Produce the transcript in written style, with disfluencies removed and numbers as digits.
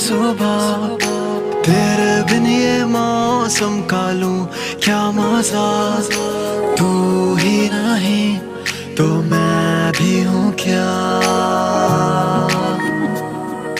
सुबह, तेरे बिन ये मौसम का लूं क्या मजा। तू ही नहीं तो मैं भी हूँ क्या।